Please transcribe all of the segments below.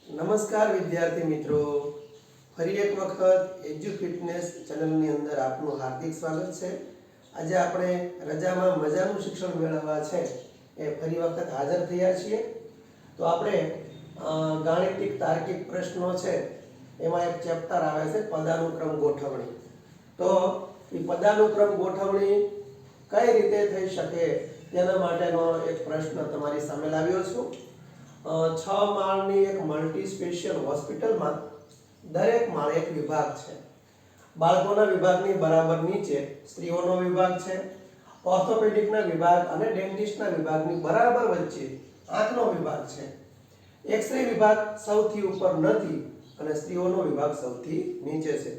નમસ્કાર વિદ્યાર્થી મિત્રો, ફરી એક વખત એજ્યુ ફિટનેસ ચેનલની અંદર આપનું હાર્દિક સ્વાગત છે। આજે આપણે રજામાં મજાનું શિક્ષણ મેળવવા છે એ ફરી વખત હાજર થયા છીએ। તો આપણે ગાણિતિક તાર્કિક પ્રશ્નો છે એમાં એક ચેપ્ટર આવે છે પદાનુક્રમ ગોઠવણી। તો એ પદાનુક્રમ ગોઠવણી કઈ રીતે થઈ શકે તેના માટેનો એક પ્રશ્ન તમારી સામે લાવ્યો છું। 6 માળની એક મલ્ટી સ્પેશિયલ હોસ્પિટલમાં દરેક માળ એક વિભાગ છે। બાળકોના વિભાગની બરાબર નીચે સ્ત્રીઓનો વિભાગ છે। ઓર્થોપેડિકના વિભાગ અને ડેન્ટિસ્ટના વિભાગની બરાબર વચ્ચે આંખનો વિભાગ છે। એક્સ-રે વિભાગ સૌથી ઉપર નથી અને સ્ત્રીઓનો વિભાગ સૌથી નીચે છે।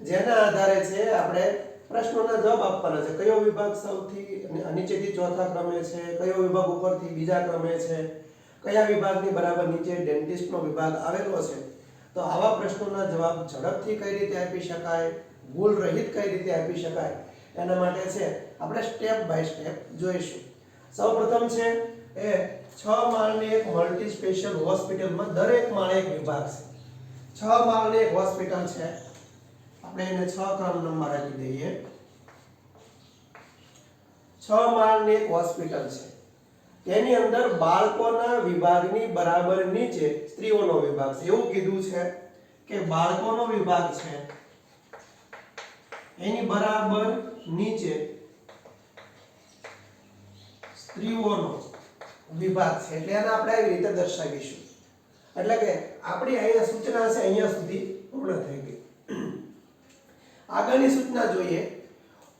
જેના આધારે છે આપણે પ્રશ્નોના જવાબ આપવાના છે। કયો વિભાગ સૌથી નીચેથી ચોથા ક્રમે છે, કયો વિભાગ ઉપરથી બીજા ક્રમે છે, કયા વિભાગની બરાબર નીચે ડેન્ટિસ્ટનો વિભાગ આવેલો છે। તો આવા પ્રશ્નોના જવાબ ઝડપથી કઈ રીતે આપી શકાય, ભૂલ રહિત કઈ રીતે આપી શકાય, એના માટે છે આપણે સ્ટેપ બાય સ્ટેપ જોઈશું। સૌપ્રથમ છે એ 6 માળની એક મલ્ટી સ્પેશિયલ હોસ્પિટલમાં દરેક માળે એક વિભાગ છે। 6 માળની એક હોસ્પિટલ છે, આપણે એને 6 ક્રમ નંબર આપી દઈએ। 6 માળની એક હોસ્પિટલ છે, તેની અંદર બાળકોના વિભાગની બરાબર નીચે સ્ત્રીઓનો વિભાગ છે। એવું કીધું છે કે બાળકોનો વિભાગ છે એની બરાબર નીચે સ્ત્રીઓનો વિભાગ છે, એટલે એને આપણે આવી રીતે દર્શાવીશું। એટલે કે આપણી અહીંયા સૂચના છે અહીંયા સુધી પૂર્ણ થઈ ગઈ। આગળની સૂચના જોઈએ।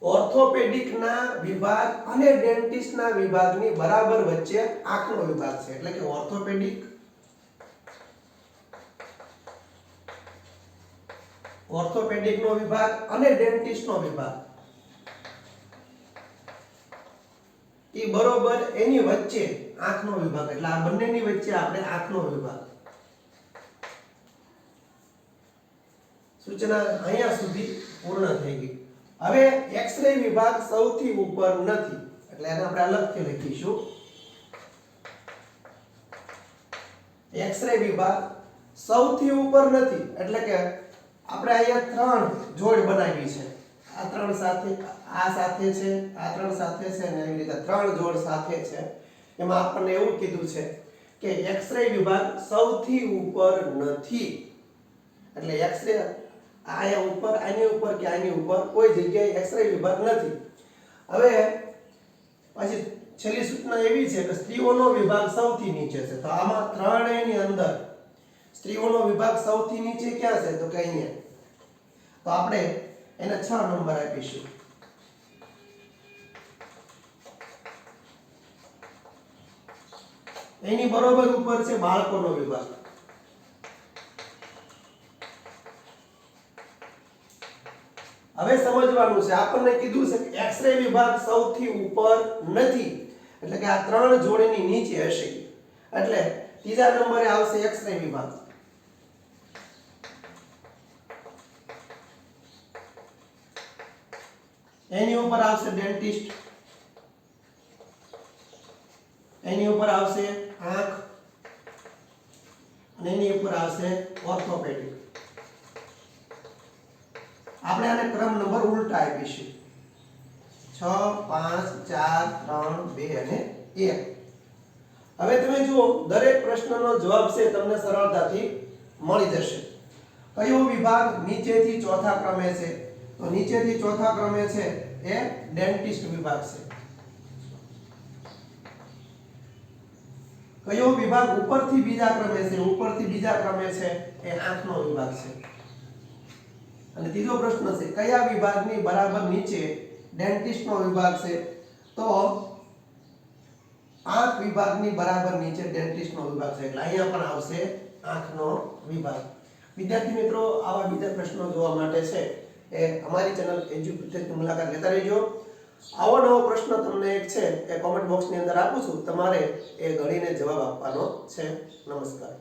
ઓર્થોપેડિકના વિભાગ અને ડેન્ટિસ્ટના વિભાગની બરાબર વચ્ચે આંખનો વિભાગ છે। એટલે કે ઓર્થોપેડિકનો વિભાગ અને ડેન્ટિસ્ટનો વિભાગ એ બરોબર એની વચ્ચે આંખનો વિભાગ, એટલે આ બંનેની વચ્ચે આપણે આંખનો વિભાગ। સૂચના અહીંયા સુધી પૂર્ણ થઈ ગઈ। હવે એક્સ-રે વિભાગ સૌથી ઉપર નથી એટલે એને આપણે અલગથી લખીશું। એક્સ-રે વિભાગ સૌથી ઉપર નથી એટલે કે આપણે અહીંયા 3 જોડ બનાવી છે। આ 3 સાથે, આ સાથે છે, આ 3 સાથે છે અને એવી રીતે 3 જોડ સાથે છે। એમાં આપણને એવું કીધું છે કે એક્સ-રે વિભાગ સૌથી ઉપર નથી, એટલે એક્સ-રે આયા ઉપર, આની ઉપર કે આની ઉપર કોઈ જગ્યાએ એક્સ-રે વિભાગ નથી। હવે પછી છેલ્લી સૂચના એવી છે કે સ્ત્રીઓનો વિભાગ સૌથી નીચે છે। તો આમાં ત્રણેયની અંદર સ્ત્રીઓનો વિભાગ સૌથી નીચે ક્યાં છે તો કે અહીંયા। તો આપણે એને 6 નંબર આપીશું। એની બરોબર ઉપર છે બાળકોનો વિભાગ। હવે સમજવાનું છે, આપણને કીધું છે કે એક્સ-રે વિભાગ સૌથી ઉપર નથી એટલે કે આ 3 જોડીની નીચે હશે, એટલે ત્રીજા નંબરે આવશે એક્સ-રે વિભાગ। એની ઉપર આવશે ડેન્ટિસ્ટ, એની ઉપર આવશે આંખ અને એની ઉપર આવશે ઓર્થોપેડિક। આપણે આને ક્રમ નંબર ઉલટા આપીશું, 6 5 4 3 2 અને 1। હવે તમે જુઓ દરેક પ્રશ્નનો જવાબ છે તમને સરળતાથી મળી જશે। કયો વિભાગ નીચેથી ચોથા ક્રમે છે તો નીચેથી ચોથા ક્રમે છે એ ડેન્ટિસ્ટ વિભાગ છે। કયો વિભાગ ઉપરથી બીજા ક્રમે છે, ઉપરથી બીજા ક્રમે છે એ આંખનો વિભાગ છે। અને ત્રીજો પ્રશ્ન છે કયા વિભાગની બરાબર નીચે ડેન્ટિસ્ટનો વિભાગ છે તો આંખ વિભાગની બરાબર નીચે ડેન્ટિસ્ટનો વિભાગ છે, એટલે અહીંયા પણ આવશે આંખનો વિભાગ। વિદ્યાર્થી મિત્રો, આવા બીજા પ્રશ્નો જોવા માટે છે એ અમારી ચેનલ એજ્યુ ફિટનેસની મુલાકાત લેતા રહેજો। આવો નવો પ્રશ્ન તમને એક છે એ કોમેન્ટ બોક્સની અંદર આપું છું, તમારે એ ગણીને જવાબ આપવાનો છે। નમસ્કાર।